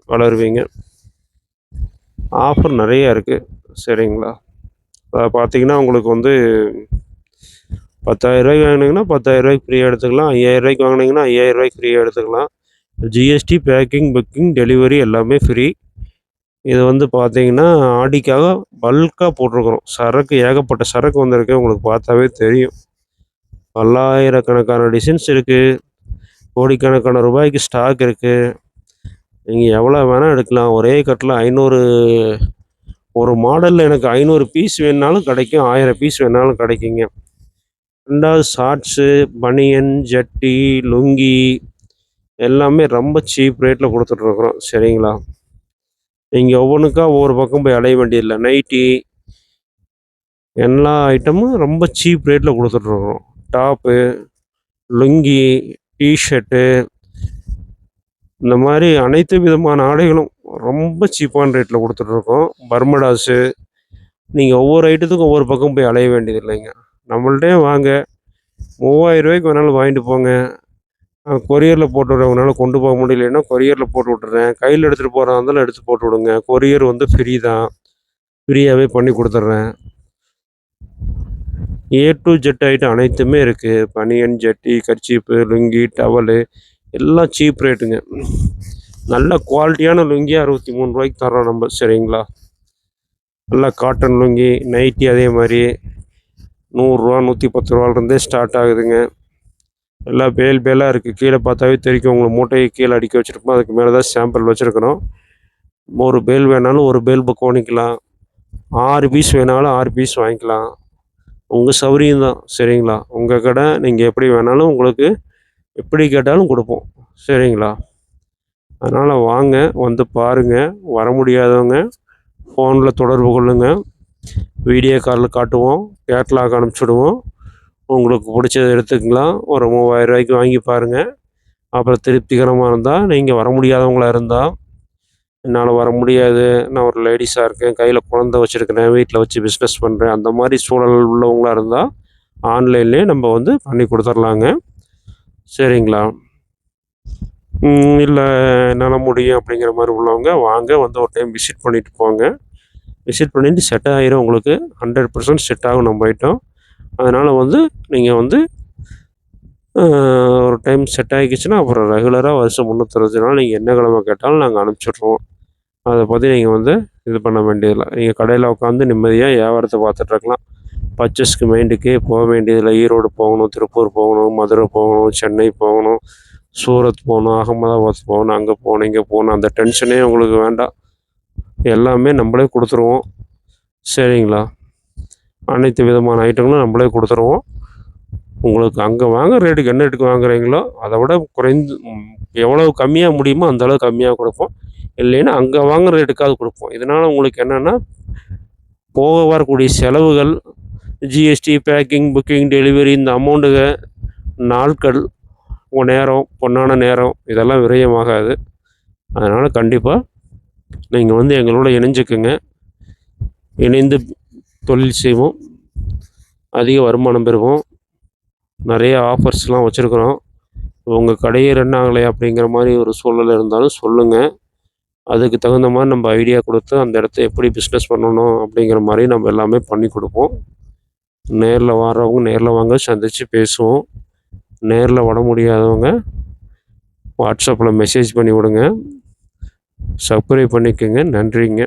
வளருவீங்க. ஆஃபர் நிறையா இருக்குது. சரிங்களா? பார்த்தீங்கன்னா உங்களுக்கு வந்து ரூ. 10,000 வாங்கினீங்கன்னா ரூ. 10,000 ஃப்ரீயாக எடுத்துக்கலாம். ரூ. 5,000 வாங்கினீங்கன்னா ரூ. 5,000 ஃப்ரீயாக எடுத்துக்கலாம். ஜிஎஸ்டி, பேக்கிங், புக்கிங், டெலிவரி எல்லாமே ஃப்ரீ. இது வந்து பார்த்தீங்கன்னா ஆடிக்காக பல்காக போட்டிருக்குறோம். சரக்கு ஏகப்பட்ட சரக்கு வந்திருக்கு. உங்களுக்கு பார்த்தாவே தெரியும். பல்லாயிரக்கணக்கான டிசைன்ஸ் இருக்குது. கோடிக்கணக்கான ரூபாய்க்கு ஸ்டாக் இருக்குது. நீங்கள் எவ்வளோ வேணால் எடுக்கலாம். ஒரே கட்டில் 500, ஒரு மாடலில் எனக்கு 500 பீஸ் வேணுனாலும் கிடைக்கும், 1000 பீஸ் வேணாலும் கிடைக்குங்க. 2வது ஷார்ட்ஸு, பனியன், ஜட்டி, லுங்கி எல்லாமே ரொம்ப சீப் ரேட்டில் கொடுத்துட்ருக்குறோம். சரிங்களா? நீங்கள் ஒவ்வொன்றுக்கா ஒவ்வொரு பக்கம் போய் அலைய வேண்டியதில்லை. நைட்டி எல்லா ஐட்டமும் ரொம்ப சீப் ரேட்டில் கொடுத்துட்ருக்குறோம். டாப்பு, லுங்கி, டிஷர்ட்டு இந்த மாதிரி அனைத்து விதமான ஆடைகளும் ரொம்ப சீப்பான ரேட்டில் கொடுத்துட்ருக்கோம். பர்மடாஸு நீங்கள் ஒவ்வொரு ஐட்டத்துக்கும் ஒவ்வொரு பக்கம் போய் அலைய வேண்டியது இல்லைங்க. நம்மள்ட்டே வாங்க, ரூ. 3000 வேணாலும் வாங்கிட்டு போங்க. கொரியரில் போட்டு விட்றவங்கனால கொண்டு போக முடியலன்னா கொரியரில் போட்டு விட்டுறேன். கையில் எடுத்துகிட்டு போகிறதா இருந்தாலும் எடுத்து போட்டு விடுங்க. கொரியர் வந்து ஃப்ரீ தான், ஃப்ரீயாகவே பண்ணி கொடுத்துட்றேன். ஏ டு ஜெட் ஐட்டம் அனைத்துமே இருக்குது. பனியன், ஜட்டி, கர்ச்சீப்பு, லுங்கி, டவலு எல்லாம் சீப் ரேட்டுங்க. நல்ல குவாலிட்டியான லுங்கி ரூ. 63 தரோம் நம்ம. சரிங்களா? நல்லா காட்டன் லுங்கி, நைட்டி அதே மாதிரி ரூ. 100, ரூ. 110 ஸ்டார்ட் ஆகுதுங்க. எல்லாம் பேலாக இருக்குது. கீழே பார்த்தாவே தெரியும். உங்களுக்கு மூட்டையை கீழே அடுக்கி வச்சுருப்போம். அதுக்கு மேலே தான் சாம்பிள் வச்சுருக்கிறோம். ஒரு பேல் வேணாலும் ஒரு பேல் புக் பண்ணிக்கலாம். 6 பீஸ் வேணாலும் 6 பீஸ் வாங்கிக்கலாம். உங்கள் சௌகரியம் தான். சரிங்களா? உங்கள் கடை, நீங்கள் எப்படி வேணாலும் உங்களுக்கு எப்படி கேட்டாலும் கொடுப்போம். சரிங்களா? அதனால் வாங்க, வந்து பாருங்கள். வர முடியாதவங்க ஃபோனில் தொடர்பு கொள்ளுங்கள். வீடியோ காலில் காட்டுவோம், கேட்லாக் அனுப்பிச்சுடுவோம். உங்களுக்கு பிடிச்சத எடுத்துக்கலாம். ஒரு ரூ. 3000 வாங்கி பாருங்கள். அப்புறம் திருப்திகரமாக இருந்தால், நீங்கள் வர முடியாதவங்களா இருந்தால், என்னால் வர முடியாது, நான் ஒரு லேடீஸாக இருக்கேன், கையில் குழந்த வச்சுருக்கிறேன், வீட்டில் வச்சு பிஸ்னஸ் பண்ணுறேன், அந்த மாதிரி சூழல் உள்ளவங்களா இருந்தால் ஆன்லைன்லேயே நம்ம வந்து பண்ணி கொடுத்துர்லாங்க. சரிங்களா? இல்லை என்னால் முடியும் அப்படிங்கிற மாதிரி உள்ளவங்க வாங்க, வந்து ஒரு டைம் விசிட் பண்ணிவிட்டு போங்க. விசிட் பண்ணிவிட்டு செட் ஆகிரும் உங்களுக்கு. 100% செட் ஆகும் நம்ம ஐட்டம். அதனால் வந்து நீங்கள் வந்து ஒரு டைம் செட் ஆகிக்கிச்சுன்னா அப்புறம் ரெகுலராக வருஷம் 365 நாள் நீங்கள் என்ன கிழமை கேட்டாலும் நாங்கள் அனுப்பிச்சிட்ருவோம். அதை பற்றி நீங்கள் வந்து இது பண்ண வேண்டியதில்லை. நீங்கள் கடையில் உட்காந்து நிம்மதியாக வியாபாரத்தை பார்த்துட்ருக்கலாம். பர்ச்சேஸ்க்கு மைண்டுக்கே போக வேண்டியதில்லை. ஈரோடு போகணும், திருப்பூர் போகணும், மதுரை போகணும், சென்னை போகணும், சூரத் போகணும், அகமதாபாத் போகணும், அங்கே போகணும், இங்கே போகணும், அந்த டென்ஷனே உங்களுக்கு வேண்டாம். எல்லாமே நம்மளே கொடுத்துருவோம். சரிங்களா? அனைத்து விதமான ஐட்டங்களும் நம்மளே கொடுத்துருவோம். உங்களுக்கு அங்கே வாங்குகிற ரேட்டுக்கு என்ன ரேட்டுக்கு வாங்குறீங்களோ அதை விட குறைந்து எவ்வளவு கம்மியாக முடியுமோ அந்த அளவுக்கு கம்மியாக கொடுப்போம். இல்லைன்னா அங்கே வாங்குகிற ரேட்டுக்காவது கொடுப்போம். இதனால் உங்களுக்கு என்னென்னா, போக வரக்கூடிய செலவுகள், ஜிஎஸ்டி, பேக்கிங், புக்கிங், டெலிவரி, இந்த அமௌண்ட்டுக, நாட்கள், உங்கள் நேரம், பொன்னான நேரம், இதெல்லாம் விரயமாகாது. அதனால் கண்டிப்பாக நீங்கள் வந்து எங்களோட இணைஞ்சுக்குங்க. இணைந்து தொழில் செய்வோம், அதிக வருமானம் பெறுவோம். நிறைய ஆஃபர்ஸ்லாம் வச்சுருக்குறோம். உங்கள் கடையே ரன் ஆகலை அப்படிங்கிற மாதிரி ஒரு சூழ்நிலை இருந்தாலும் சொல்லுங்கள். அதுக்கு தகுந்த மாதிரி நம்ம ஐடியா கொடுத்து அந்த இடத்த எப்படி பிஸ்னஸ் பண்ணணும் அப்படிங்கிற மாதிரி நம்ம எல்லாமே பண்ணி கொடுப்போம். நேரில் வர்றவங்க நேரில் வாங்க, சந்தித்து பேசுவோம். நேரில் வர முடியாதவங்க வாட்ஸ்அப்பில் மெசேஜ் பண்ணி விடுங்க. சப்ஸ்கிரைப் பண்ணிக்கோங்க. நன்றிங்க.